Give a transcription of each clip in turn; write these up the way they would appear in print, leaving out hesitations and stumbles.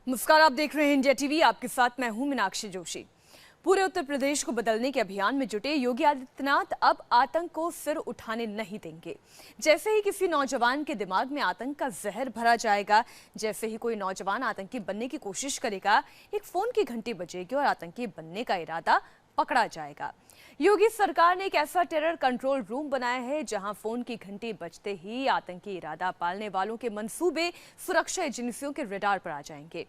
नमस्कार, आप देख रहे हैं इंडिया टीवी। आपके साथ मैं हूं मीनाक्षी जोशी। पूरे उत्तर प्रदेश को बदलने के अभियान में जुटे योगी आदित्यनाथ अब आतंक को सिर उठाने नहीं देंगे। जैसे ही किसी नौजवान के दिमाग में आतंक का जहर भरा जाएगा, जैसे ही कोई नौजवान आतंकी बनने की कोशिश करेगा, एक फोन की घंटी बजेगी और आतंकी बनने का इरादा पकड़ा जाएगा। योगी सरकार ने एक ऐसा टेरर कंट्रोल रूम बनाया है जहां फोन की घंटी बजते ही आतंकी इरादा पालने वालों के मंसूबे सुरक्षा एजेंसियों के रडार पर आ जाएंगे।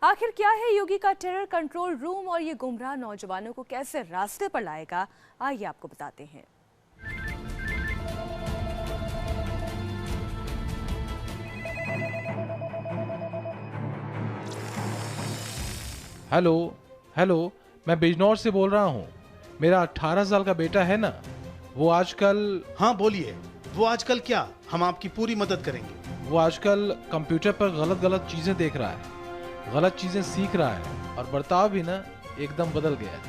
आखिर क्या है योगी का टेरर कंट्रोल रूम और ये गुमराह नौजवानों को कैसे रास्ते पर लाएगा, आइए आपको बताते हैं। हेलो, मैं बिजनौर से बोल रहा हूँ। मेरा 18 साल का बेटा है ना, वो आजकल। हाँ बोलिए, वो आजकल क्या? हम आपकी पूरी मदद करेंगे। वो आजकल कंप्यूटर पर गलत चीजें देख रहा है, गलत चीजें सीख रहा है और बर्ताव भी ना एकदम बदल गया है।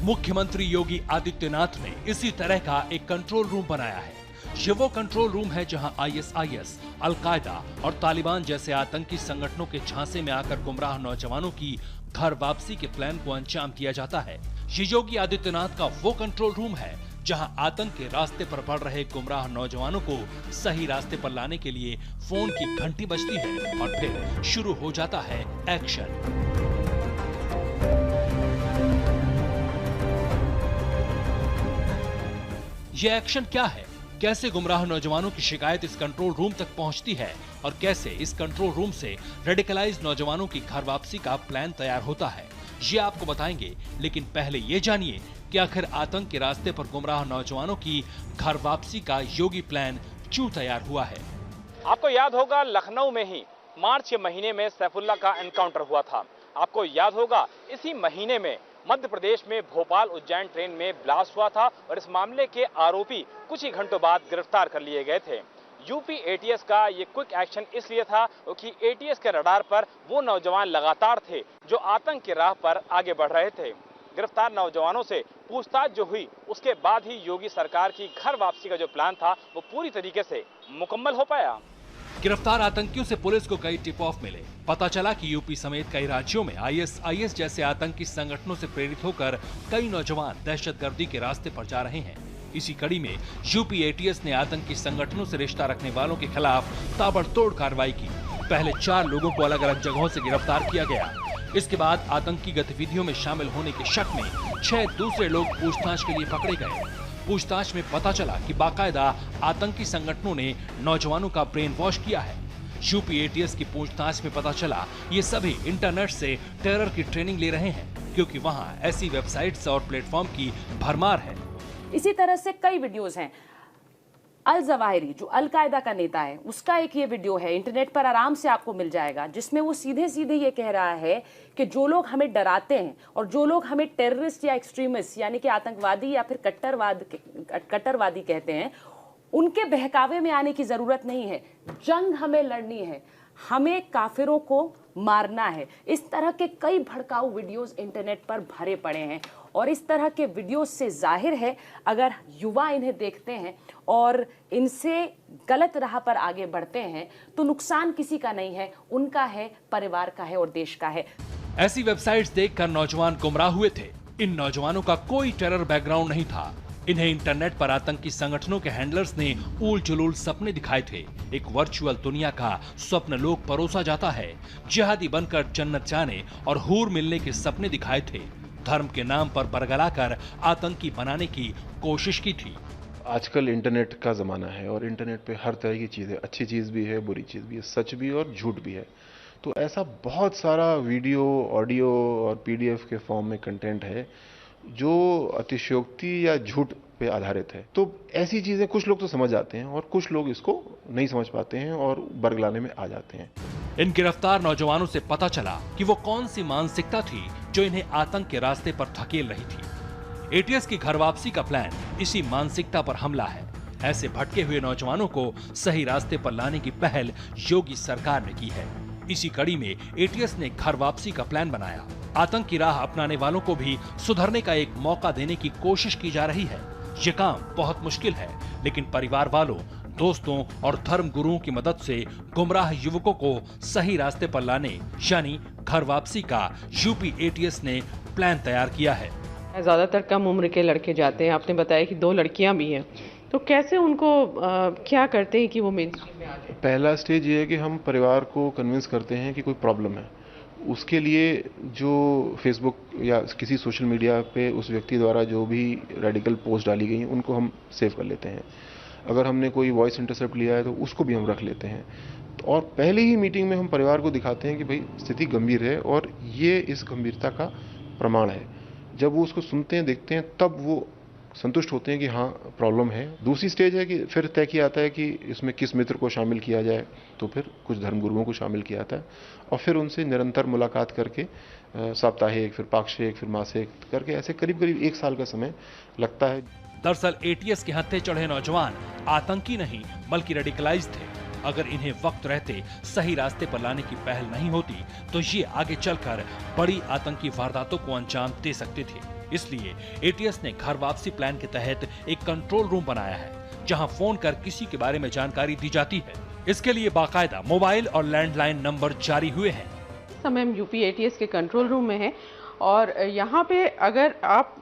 मुख्यमंत्री योगी आदित्यनाथ ने इसी तरह का एक कंट्रोल रूम बनाया है। ये वो कंट्रोल रूम है जहां आईएसआईएस, अलकायदा और तालिबान जैसे आतंकी संगठनों के झांसे में आकर गुमराह नौजवानों की घर वापसी के प्लान को अंजाम दिया जाता है। ये योगी आदित्यनाथ का वो कंट्रोल रूम है जहां आतंक के रास्ते पर बढ़ रहे गुमराह नौजवानों को सही रास्ते पर लाने के लिए फोन की घंटी बजती है और फिर शुरू हो जाता है एक्शन। ये एक्शन क्या है? कैसे गुमराह नौजवानों की शिकायत इस कंट्रोल रूम तक पहुंचती है और कैसे इस कंट्रोल रूम से रेडिकलाइज्ड नौजवानों की घर वापसी का प्लान तैयार होता है, ये आपको बताएंगे। लेकिन पहले ये जानिए कि आखिर आतंक के रास्ते पर गुमराह नौजवानों की घर वापसी का योगी प्लान क्यों तैयार हुआ है। आपको याद होगा, लखनऊ में ही मार्च के महीने में सैफुल्ला का एनकाउंटर हुआ था। आपको याद होगा, इसी महीने में मध्य प्रदेश में भोपाल उज्जैन ट्रेन में ब्लास्ट हुआ था और इस मामले के आरोपी कुछ ही घंटों बाद गिरफ्तार कर लिए गए थे। यूपी एटीएस का ये क्विक एक्शन इसलिए था कि एटीएस के रडार पर वो नौजवान लगातार थे जो आतंक की राह पर आगे बढ़ रहे थे। गिरफ्तार नौजवानों से पूछताछ जो हुई, उसके बाद ही योगी सरकार की घर वापसी का जो प्लान था वो पूरी तरीके से मुकम्मल हो पाया। गिरफ्तार आतंकियों से पुलिस को कई टिप ऑफ मिले। पता चला कि यूपी समेत कई राज्यों में आईएसआईएस जैसे आतंकी संगठनों से प्रेरित होकर कई नौजवान दहशतगर्दी के रास्ते पर जा रहे हैं। इसी कड़ी में यूपी एटीएस ने आतंकी संगठनों से रिश्ता रखने वालों के खिलाफ ताबड़तोड़ कार्रवाई की। पहले 4 लोगों को अलग अलग जगहों से गिरफ्तार किया गया। इसके बाद आतंकी गतिविधियों में शामिल होने के शक में 6 दूसरे लोग पूछताछ के लिए पकड़े गए। पूछताछ में पता चला कि बाकायदा आतंकी संगठनों ने नौजवानों का ब्रेन वॉश किया है। यूपी एटीएस की पूछताछ में पता चला ये सभी इंटरनेट से टेरर की ट्रेनिंग ले रहे हैं, क्योंकि वहां ऐसी वेबसाइट्स और प्लेटफॉर्म की भरमार है। इसी तरह से कई वीडियोस हैं। अल जवाहिरी जो अलकायदा का नेता है, उसका एक ये वीडियो है, इंटरनेट पर आराम से आपको मिल जाएगा, जिसमें वो सीधे सीधे ये कह रहा है कि जो लोग हमें डराते हैं और जो लोग हमें टेररिस्ट या एक्सट्रीमिस्ट यानी कि आतंकवादी या फिर कट्टरवादी कहते हैं, उनके बहकावे में आने की जरूरत नहीं है। जंग हमें लड़नी है, हमें काफिरों को मारना है। इस तरह के कई भड़काऊ वीडियोस इंटरनेट पर भरे पड़े हैं और इस तरह के वीडियोस से जाहिर है अगर युवा इन्हें देखते हैं और इनसे गलत राह पर आगे बढ़ते हैं तो नुकसान किसी का नहीं है, उनका है, परिवार का है और देश का है। ऐसी वेबसाइट्स देखकर नौजवान गुमराह हुए थे। इन नौजवानों का कोई टेरर बैकग्राउंड नहीं था। इन्हें इंटरनेट पर आतंकी संगठनों के हैंडलर्स ने ऊल जुलूल सपने दिखाए थे। एक वर्चुअल दुनिया का स्वप्न लोक परोसा जाता है। जिहादी बनकर जन्नत जाने और हूर मिलने के सपने दिखाए थे। धर्म के नाम पर बरगलाकर आतंकी बनाने की कोशिश की थी। आजकल इंटरनेट का ज़माना है और इंटरनेट पे हर तरह की चीज़ है, अच्छी चीज़ भी है, बुरी चीज़ भी है, सच भी और झूठ भी है। तो ऐसा बहुत सारा वीडियो, ऑडियो और पीडीएफ के फॉर्म में कंटेंट है जो अतिशयोक्ति या झूठ पे आधारित है। तो ऐसी चीज़ें कुछ लोग तो समझ आते हैं और कुछ लोग इसको नहीं समझ पाते हैं और बरगलाने में आ जाते हैं। इन गिरफ्तार नौजवानों से पता चला कि वो कौन सी मानसिकता थी जो इन्हें आतंक के रास्ते पर धकेल रही थी। एटीएस की घर वापसी का प्लान इसी मानसिकता पर हमला है। ऐसे भटके हुए नौजवानों को सही रास्ते पर लाने की पहल योगी सरकार ने की है। इसी कड़ी में एटीएस ने घर वापसी का प्लान बनाया। आतंक की राह अपनाने वालों को भी सुधरने का एक मौका देने की कोशिश की जा रही है। ये काम बहुत मुश्किल है, लेकिन परिवार वालों, दोस्तों और धर्म गुरुओं की मदद से गुमराह युवकों को सही रास्ते पर लाने यानी घर वापसी का यूपी एटीएस ने प्लान तैयार किया है। ज्यादातर कम उम्र के लड़के जाते हैं, आपने बताया कि 2 लड़कियां भी हैं, तो कैसे उनको क्या करते हैं कि वो मेन स्ट्रीम में आ जाए? पहला स्टेज ये है कि हम परिवार को कन्विंस करते हैं कि कोई प्रॉब्लम है। उसके लिए जो फेसबुक या किसी सोशल मीडिया पे उस व्यक्ति द्वारा जो भी रेडिकल पोस्ट डाली गई हैं उनको हम सेव कर लेते हैं। अगर हमने कोई वॉइस इंटरसेप्ट लिया है तो उसको भी हम रख लेते हैं। और पहले ही मीटिंग में हम परिवार को दिखाते हैं कि भाई स्थिति गंभीर है और ये इस गंभीरता का प्रमाण है। जब वो उसको सुनते हैं, देखते हैं, तब वो संतुष्ट होते हैं कि हाँ प्रॉब्लम है। दूसरी स्टेज है कि फिर तय किया जाता है कि इसमें किस मित्र को शामिल किया जाए, तो फिर कुछ धर्मगुरुओं को शामिल किया जाता है और फिर उनसे निरंतर मुलाकात करके साप्ताहिक, फिर पाक्षिक, फिर मासिक करके ऐसे करीब करीब 1 साल का समय लगता है। दरअसल एटीएस के हत्थे चढ़े नौजवान आतंकी नहीं बल्कि रेडिकलाइज्ड थे। अगर इन्हें वक्त रहते सही रास्ते पर लाने की पहल नहीं होती तो ये आगे चलकर बड़ी आतंकी वारदातों को अंजाम दे सकते थे। इसलिए एटीएस ने घर वापसी प्लान के तहत एक कंट्रोल रूम बनाया है जहां फोन कर किसी के बारे में जानकारी दी जाती है। इसके लिए बाकायदा मोबाइल और लैंडलाइन नंबर जारी हुए हैं। इस समय हम यूपी एटीएस के कंट्रोल रूम में हैं और यहाँ पे अगर आप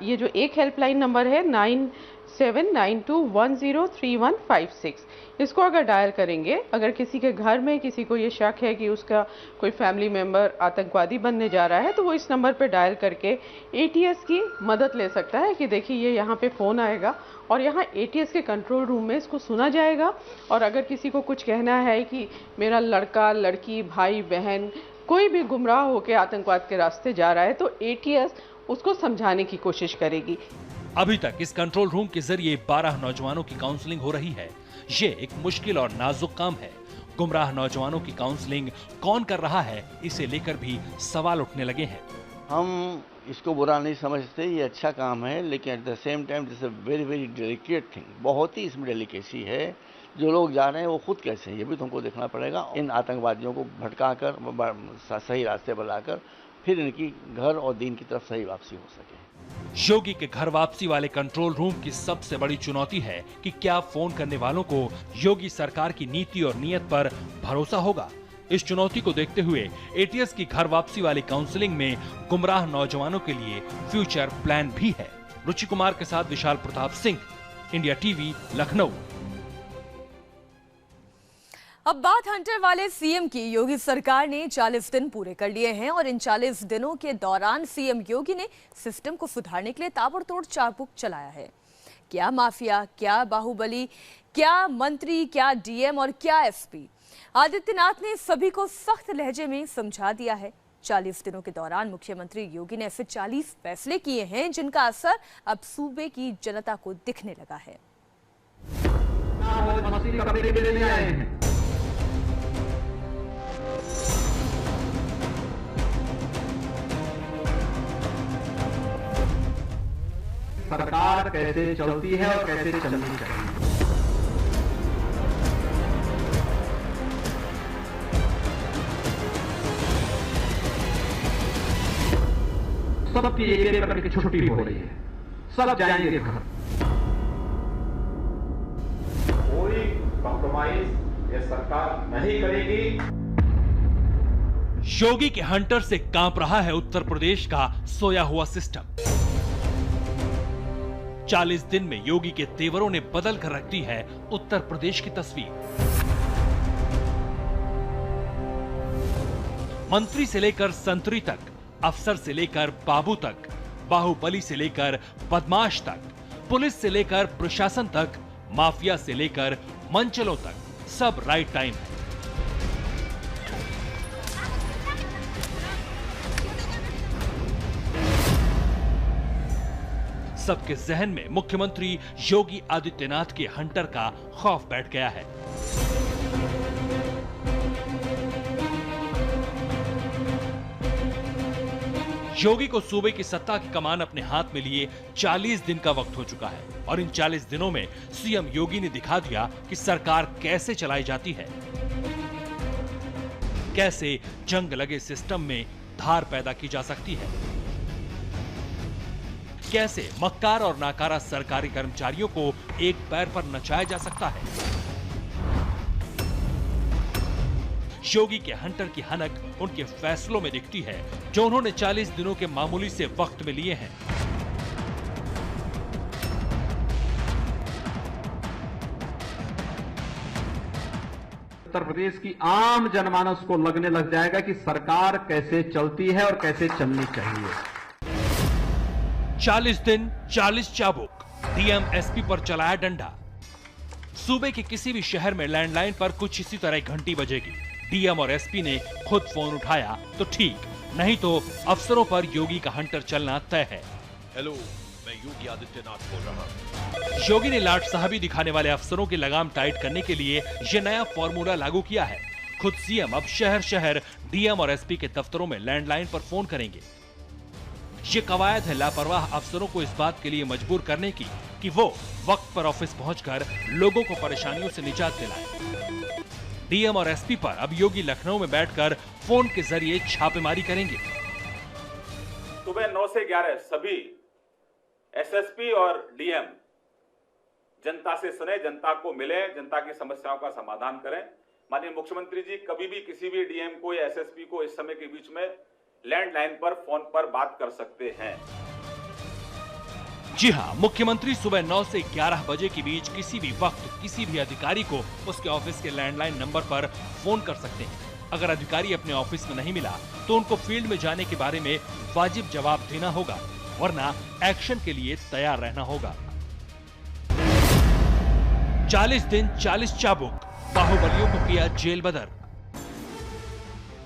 ये जो एक हेल्पलाइन नंबर है 9792103156, इसको अगर डायल करेंगे, अगर किसी के घर में किसी को ये शक है कि उसका कोई फैमिली मेंबर आतंकवादी बनने जा रहा है तो वो इस नंबर पे डायल करके एटीएस की मदद ले सकता है कि देखिए ये यहाँ पे फ़ोन आएगा और यहाँ एटीएस के कंट्रोल रूम में इसको सुना जाएगा। और अगर किसी को कुछ कहना है कि मेरा लड़का, लड़की, भाई, बहन कोई भी गुमराह होकर आतंकवाद के रास्ते जा रहा है तो एटीएस उसको समझाने की कोशिश करेगी। अभी तक इस कंट्रोल रूम के जरिए 12 नौजवानों की काउंसलिंग हो रही है। ये एक मुश्किल और नाजुक काम है। गुमराह नौजवानों की काउंसलिंग कौन कर रहा है, इसे लेकर भी सवाल उठने लगे हैं। हम इसको बुरा नहीं समझते, ये अच्छा काम है, लेकिन at the same time this a very very delicate thing. बहुत ही इसमें डेलिकेसी है। जो लोग जा रहे हैं वो खुद कैसे हैं ये भी तुमको देखना पड़ेगा। इन आतंकवादियों को भटका कर सही रास्ते पर लाकर फिर इनकी घर और दीन की तरफ सही वापसी हो सके। योगी के घर वापसी वाले कंट्रोल रूम की सबसे बड़ी चुनौती है कि क्या फोन करने वालों को योगी सरकार की नीति और नियत पर भरोसा होगा। इस चुनौती को देखते हुए एटीएस की घर वापसी वाली काउंसलिंग में गुमराह नौजवानों के लिए फ्यूचर प्लान भी है। रुचि कुमार के साथ विशाल प्रताप सिंह, इंडिया टीवी, लखनऊ। अब बात हंटर वाले सीएम की। योगी सरकार ने 40 दिन पूरे कर लिए हैं और इन 40 दिनों के दौरान सीएम योगी ने सिस्टम को सुधारने के लिए ताबड़तोड़ चाबुक चलाया है। क्या माफिया, क्या बाहुबली, क्या मंत्री, क्या डीएम और क्या एसपी, आदित्यनाथ ने सभी को सख्त लहजे में समझा दिया है। 40 दिनों के दौरान मुख्यमंत्री योगी ने ऐसे 40 फैसले किए हैं जिनका असर अब सूबे की जनता को दिखने लगा है। सरकार कैसे चलती है और कैसे चलनी चाहिए। सबकी एक करके छुट्टी हो रही है, सब जाएंगे घर। कोई कॉम्प्रोमाइज ये सरकार नहीं करेगी। योगी के हंटर से कांप रहा है उत्तर प्रदेश का सोया हुआ सिस्टम। 40 दिन में योगी के तेवरों ने बदल कर रख दी है उत्तर प्रदेश की तस्वीर। मंत्री से लेकर संतरी तक, अफसर से लेकर बाबू तक, बाहुबली से लेकर बदमाश तक, पुलिस से लेकर प्रशासन तक, माफिया से लेकर मंचलों तक, सब राइट टाइम है। सबके जहन में मुख्यमंत्री योगी आदित्यनाथ के हंटर का खौफ बैठ गया है। योगी को सूबे की सत्ता की कमान अपने हाथ में लिए 40 दिन का वक्त हो चुका है और इन 40 दिनों में सीएम योगी ने दिखा दिया कि सरकार कैसे चलाई जाती है, कैसे जंग लगे सिस्टम में धार पैदा की जा सकती है। कैसे मक्कार और नाकारा सरकारी कर्मचारियों को एक पैर पर नचाया जा सकता है। योगी के हंटर की हनक उनके फैसलों में दिखती है जो उन्होंने 40 दिनों के मामूली से वक्त में लिए हैं। उत्तर प्रदेश की आम जनमानस को लगने लग जाएगा कि सरकार कैसे चलती है और कैसे चलनी चाहिए। 40 दिन 40 चाबुक, डीएम एसपी पर चलाया डंडा। सूबे के किसी भी शहर में लैंडलाइन पर कुछ इसी तरह घंटी बजेगी। डीएम और एसपी ने खुद फोन उठाया तो ठीक, नहीं तो अफसरों पर योगी का हंटर चलना तय है। हेलो, मैं योगी आदित्यनाथ बोल रहा हूं। योगी ने लाट साहबी दिखाने वाले अफसरों की लगाम टाइट करने के लिए ये नया फॉर्मूला लागू किया है। खुद सीएम अब शहर शहर डीएम और एसपी के दफ्तरों में लैंडलाइन पर फोन करेंगे। ये कवायद है लापरवाह अफसरों को इस बात के लिए मजबूर करने की कि वो वक्त पर ऑफिस पहुंचकर लोगों को परेशानियों से निजात दिलाएं। डीएम और एसपी पर अब योगी लखनऊ में बैठकर फोन के जरिए छापेमारी करेंगे। सुबह 9 से 11 सभी एसएसपी और डीएम जनता से सुने, जनता को मिले, जनता की समस्याओं का समाधान करें। माननीय मुख्यमंत्री जी कभी भी किसी भी डीएम को या एसएसपी को इस समय के बीच में लैंडलाइन पर फोन पर बात कर सकते हैं। जी हां, मुख्यमंत्री सुबह 9 से 11 बजे के बीच किसी भी वक्त किसी भी अधिकारी को उसके ऑफिस के लैंडलाइन नंबर पर फोन कर सकते हैं। अगर अधिकारी अपने ऑफिस में नहीं मिला तो उनको फील्ड में जाने के बारे में वाजिब जवाब देना होगा, वरना एक्शन के लिए तैयार रहना होगा। 40 दिन 40 चाबुक, बाहुबलियों को किया जेल बदर।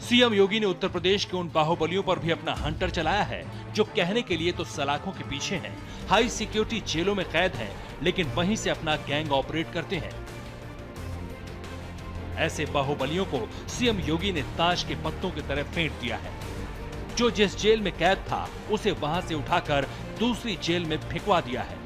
सीएम योगी ने उत्तर प्रदेश के उन बाहुबलियों पर भी अपना हंटर चलाया है जो कहने के लिए तो सलाखों के पीछे हैं, हाई सिक्योरिटी जेलों में कैद हैं, लेकिन वहीं से अपना गैंग ऑपरेट करते हैं। ऐसे बाहुबलियों को सीएम योगी ने ताश के पत्तों की तरह फेंट दिया है। जो जिस जेल में कैद था उसे वहां से उठाकर दूसरी जेल में फेंकवा दिया है,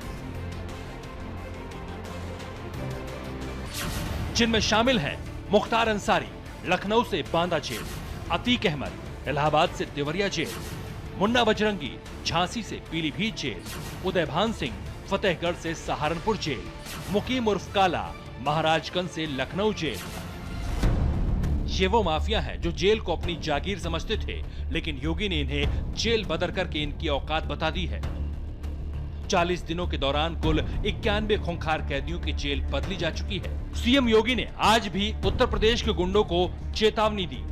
जिनमें शामिल हैं मुख्तार अंसारी लखनऊ से बांदा जेल, अतीक अहमद इलाहाबाद से देवरिया जेल, मुन्ना बजरंगी झांसी से पीलीभीत जेल, उदयभान सिंह फतेहगढ़ से सहारनपुर जेल, मुकीम उर्फ काला महाराजगंज से लखनऊ जेल। ये वो माफिया हैं जो जेल को अपनी जागीर समझते थे, लेकिन योगी ने इन्हें जेल बदर करके इनकी औकात बता दी है। 40 दिनों के दौरान कुल 91 खूंखार कैदियों की जेल बदली जा चुकी है। सीएम योगी ने आज भी उत्तर प्रदेश के गुंडों को चेतावनी दी।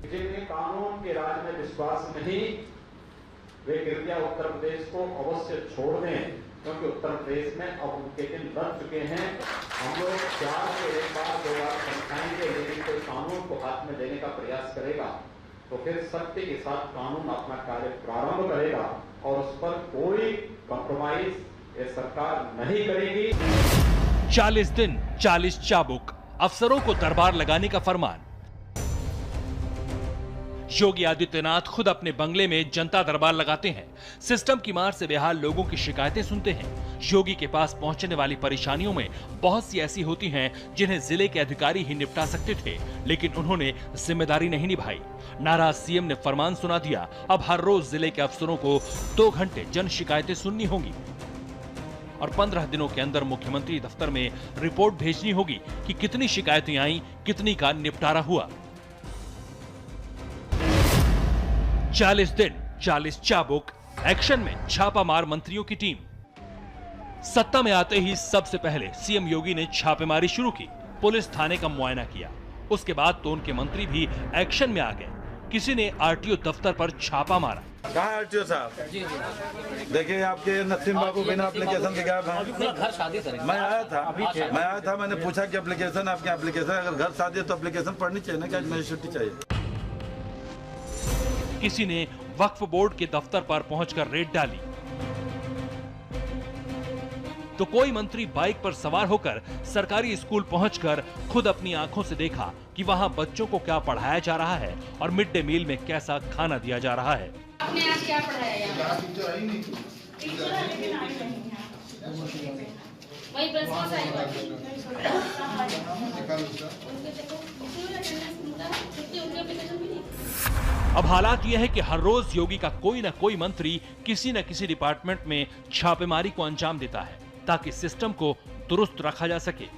जिन्हें कानून के राज में विश्वास नहीं, वे कृपया उत्तर प्रदेश को अवश्य छोड़ दें, क्योंकि उत्तर प्रदेश में अब उनके दिन रह चुके हैं। हम लोग 4 से एक बार 2 बार समझाएंगे, लेकिन कोई कानून को हाथ में देने का प्रयास करेगा तो फिर सत्य के साथ कानून अपना कार्य प्रारंभ करेगा और उस पर कोई कॉम्प्रोमाइज ये सरकार नहीं करेगी। 40 दिन 40 चाबुक, अफसरों को दरबार लगाने का फरमान। योगी आदित्यनाथ खुद अपने बंगले में जनता दरबार लगाते हैं। सिस्टम की मार से बेहाल लोगों की शिकायतें सुनते हैं। योगी के पास पहुंचने वाली परेशानियों में बहुत सी ऐसी होती हैं जिन्हें जिले के अधिकारी ही निपटा सकते थे, लेकिन उन्होंने जिम्मेदारी नहीं निभाई। नाराज सीएम ने फरमान सुना दिया, अब हर रोज जिले के अफसरों को 2 घंटे जन शिकायतें सुननी होंगी और 15 दिनों के अंदर मुख्यमंत्री दफ्तर में रिपोर्ट भेजनी होगी कि कितनी शिकायतें आई, कितनी का निपटारा हुआ। 40 दिन 40 चाबुक, एक्शन में छापामार मंत्रियों की टीम। सत्ता में आते ही सबसे पहले सीएम योगी ने छापेमारी शुरू की। पुलिस थाने का मुआयना किया, उसके बाद तो उनके मंत्री भी एक्शन में आ गए। किसी ने आरटीओ दफ्तर पर छापा मारा। कहाँ आरटीओ साहब? देखिए आपके नसीम बाबू बिना एप्लीकेशन के गायब हैं। घर शादी सर, मैं आया था, मैंने पूछा कि एप्लीकेशन, आपके एप्लीकेशन, अगर घर शादी है तो एप्लीकेशन पढ़नी चाहिए ना, क्या नहीं छुट्टी चाहिए। किसी ने वक्फ बोर्ड के दफ्तर पर पहुंचकर रेड डाली, तो कोई मंत्री बाइक पर सवार होकर सरकारी स्कूल पहुंचकर खुद अपनी आंखों से देखा कि वहां बच्चों को क्या पढ़ाया जा रहा है और मिड डे मील में कैसा खाना दिया जा रहा है। आपने आज क्या पढ़ाया? वही अब हालात यह है कि हर रोज योगी का कोई ना कोई मंत्री किसी न किसी डिपार्टमेंट में छापेमारी को अंजाम देता है ताकि सिस्टम को दुरुस्त रखा जा सके।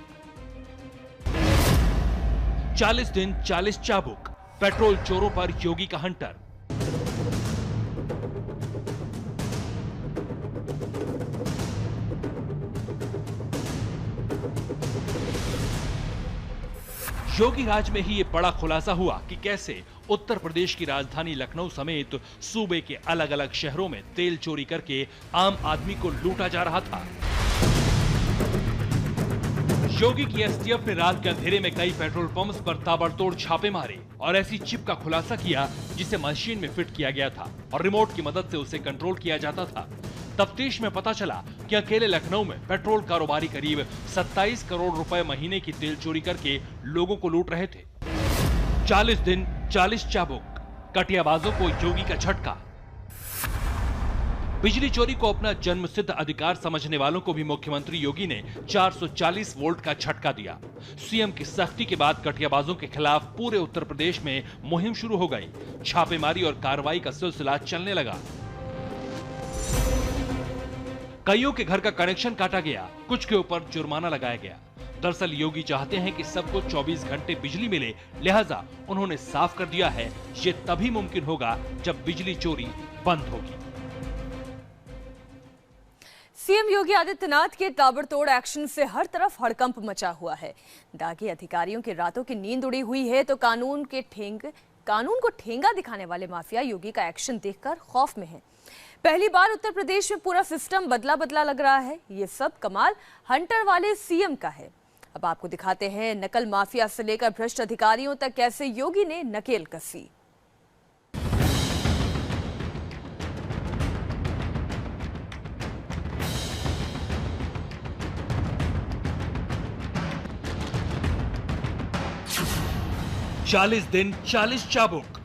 40 दिन 40 चाबुक, पेट्रोल चोरों पर योगी का हंटर। योगी राज में ही ये बड़ा खुलासा हुआ कि कैसे उत्तर प्रदेश की राजधानी लखनऊ समेत सूबे के अलग अलग शहरों में तेल चोरी करके आम आदमी को लूटा जा रहा था। योगी की एसटीएफ ने रात के अंधेरे में कई पेट्रोल पंप्स पर ताबड़तोड़ छापे मारे और ऐसी चिप का खुलासा किया जिसे मशीन में फिट किया गया था और रिमोट की मदद से उसे कंट्रोल किया जाता था। तफ्तीश में पता चला कि अकेले लखनऊ में पेट्रोल कारोबारी करीब 27 करोड़ रुपए महीने की तेल चोरी करके लोगों को लूट रहे थे। 40 दिन 40 चाबुक, कटियाबाजों को योगी का झटका। बिजली चोरी को अपना जन्मसिद्ध अधिकार समझने वालों को भी मुख्यमंत्री योगी ने 440 वोल्ट का झटका दिया। सीएम की सख्ती के बाद कटियाबाजों के खिलाफ पूरे उत्तर प्रदेश में मुहिम शुरू हो गई। छापेमारी और कार्रवाई का सिलसिला चलने लगा। कईयों के घर का कनेक्शन काटा गया, कुछ के ऊपर जुर्माना लगाया गया। दरअसल योगी चाहते हैं कि सबको 24 घंटे बिजली मिले, लिहाजा उन्होंने साफ कर दिया है ये तभी मुमकिन होगा जब बिजली चोरी बंद होगी। सीएम योगी आदित्यनाथ के ताबड़तोड़ एक्शन से हर तरफ हड़कंप मचा हुआ है। दागी अधिकारियों की रातों की नींद उड़ी हुई है तो कानून को ठेंगा दिखाने वाले माफिया योगी का एक्शन देखकर खौफ में है। पहली बार उत्तर प्रदेश में पूरा सिस्टम बदला बदला लग रहा है। ये सब कमाल हंटर वाले सीएम का है। अब आपको दिखाते हैं नकल माफिया से लेकर भ्रष्ट अधिकारियों तक कैसे योगी ने नकेल कसी। चालीस दिन 40 चाबुक,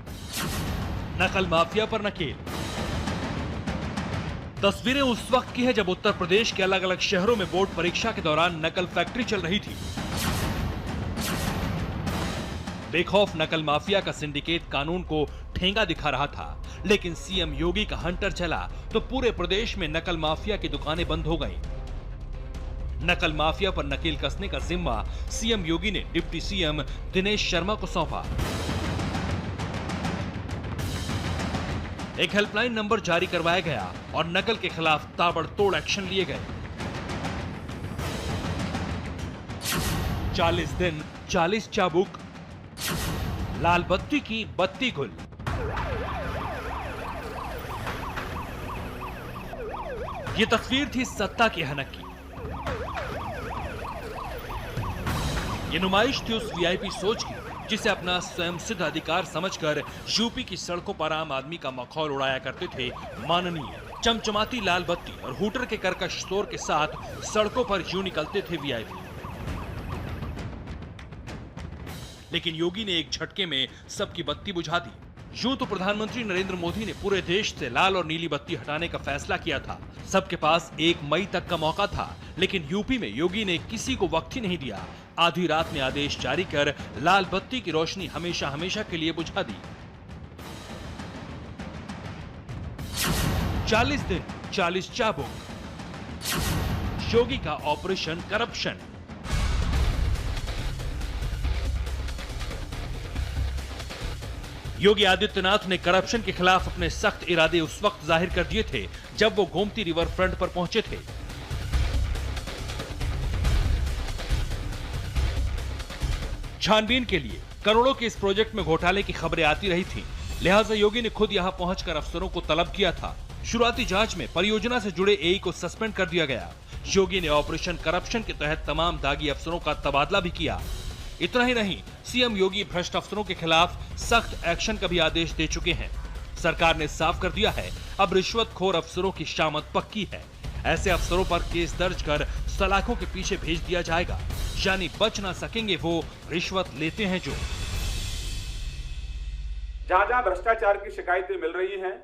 नकल माफिया पर नकेल। तस्वीरें उस वक्त की है जब उत्तर प्रदेश के अलग अलग शहरों में बोर्ड परीक्षा के दौरान नकल फैक्ट्री चल रही थी। बेखौफ नकल माफिया का सिंडिकेट कानून को ठेंगा दिखा रहा था, लेकिन सीएम योगी का हंटर चला तो पूरे प्रदेश में नकल माफिया की दुकानें बंद हो गईं। नकल माफिया पर नकेल कसने का जिम्मा सीएम योगी ने डिप्टी सीएम दिनेश शर्मा को सौंपा। एक हेल्पलाइन नंबर जारी करवाया गया और नकल के खिलाफ ताबड़तोड़ एक्शन लिए गए। 40 दिन 40 चाबुक, लाल बत्ती की बत्ती गुल। ये तस्वीर थी सत्ता की हनक की। ये नुमाइश थी उस वीआईपी सोच की जिसे अपना स्वयं सिद्ध अधिकार समझकर यूपी की सड़कों पर आम आदमी का मखौल उड़ाया करते थे माननीय। चमचमाती लाल बत्ती और हूटर के कर्कश शोर के साथ सड़कों पर यूं निकलते थे वीआईपी। लेकिन योगी ने एक झटके में सबकी बत्ती बुझा दी। यूं तो प्रधानमंत्री नरेंद्र मोदी ने पूरे देश से लाल और नीली बत्ती हटाने का फैसला किया था। सबके पास 1 मई तक का मौका था, लेकिन यूपी में योगी ने किसी को वक्त ही नहीं दिया। आधी रात में आदेश जारी कर लाल बत्ती की रोशनी हमेशा हमेशा के लिए बुझा दी। 40 दिन 40 चाबुक, योगी का ऑपरेशन करप्शन। योगी आदित्यनाथ ने करप्शन के खिलाफ अपने सख्त इरादे उस वक्त जाहिर कर दिए थे जब वो गोमती रिवर फ्रंट पर पहुंचे थे। छानबीन के लिए करोड़ों के इस प्रोजेक्ट में घोटाले की खबरें आती रही थीं, लिहाजा योगी ने खुद यहां पहुंचकर अफसरों को तलब किया था। शुरुआती जांच में परियोजना से जुड़े एई को सस्पेंड कर दिया गया। योगी ने ऑपरेशन करप्शन के तहत तमाम दागी अफसरों का तबादला भी किया। इतना ही नहीं, सीएम योगी भ्रष्ट अफसरों के खिलाफ सख्त एक्शन का भी आदेश दे चुके हैं। सरकार ने साफ कर दिया है, अब रिश्वतखोर अफसरों की शामत पक्की है। ऐसे अफसरों पर केस दर्ज कर सलाखों के पीछे भेज दिया जाएगा, यानी बच ना सकेंगे वो रिश्वत लेते हैं जो। जहां जहां भ्रष्टाचार की शिकायतें मिल रही हैं,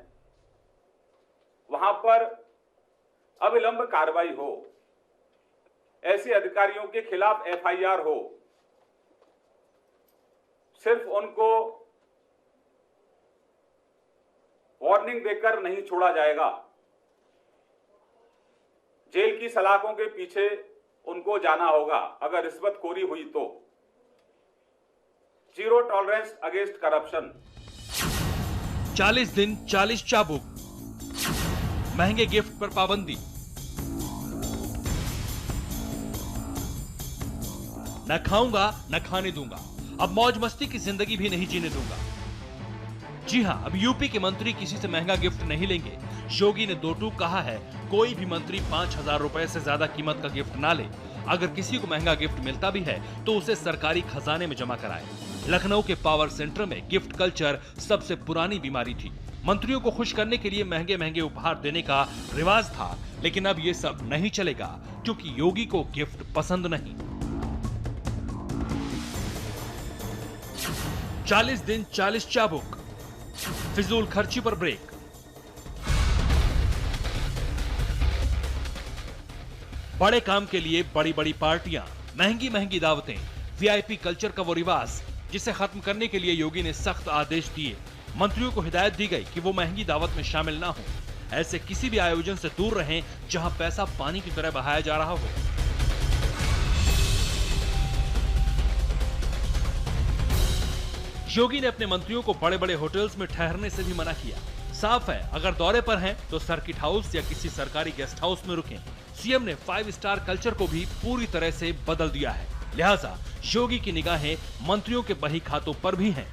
वहां पर अविलंब कार्रवाई हो, ऐसे अधिकारियों के खिलाफ एफआईआर हो, सिर्फ उनको वार्निंग देकर नहीं छोड़ा जाएगा। जेल की सलाखों के पीछे उनको जाना होगा अगर रिश्वतखोरी हुई तो। Zero tolerance against corruption. 40 दिन 40 चाबुक, महंगे गिफ्ट पर पाबंदी। न खाऊंगा न खाने दूंगा, अब मौज मस्ती की जिंदगी भी नहीं जीने दूंगा। जी हां, अब यूपी के मंत्री किसी से महंगा गिफ्ट नहीं लेंगे। योगी ने दो टूक कहा है, कोई भी मंत्री 5,000 रुपए से ज्यादा कीमत का गिफ्ट ना ले। अगर किसी को महंगा गिफ्ट मिलता भी है तो उसे सरकारी खजाने में जमा कराए। लखनऊ के पावर सेंटर में गिफ्ट कल्चर सबसे पुरानी बीमारी थी। मंत्रियों को खुश करने के लिए महंगे महंगे उपहार देने का रिवाज था, लेकिन अब ये सब नहीं चलेगा क्योंकि योगी को गिफ्ट पसंद नहीं। 40 दिन 40 चाबुक, फिजूल खर्ची पर ब्रेक। बड़े काम के लिए बड़ी बड़ी पार्टियां, महंगी महंगी दावतें, वीआईपी कल्चर का वो रिवाज जिसे खत्म करने के लिए योगी ने सख्त आदेश दिए। मंत्रियों को हिदायत दी गई कि वो महंगी दावत में शामिल ना हो। ऐसे किसी भी आयोजन से दूर रहें जहां पैसा पानी की तरह बहाया जा रहा हो। योगी ने अपने मंत्रियों को बड़े बड़े होटल्स में ठहरने से भी मना किया। साफ है, अगर दौरे पर हैं तो सर्किट हाउस या किसी सरकारी गेस्ट हाउस में रुकें। सीएम ने 5 स्टार कल्चर को भी पूरी तरह से बदल दिया है। लिहाजा योगी की निगाहें मंत्रियों के बही खातों पर भी हैं।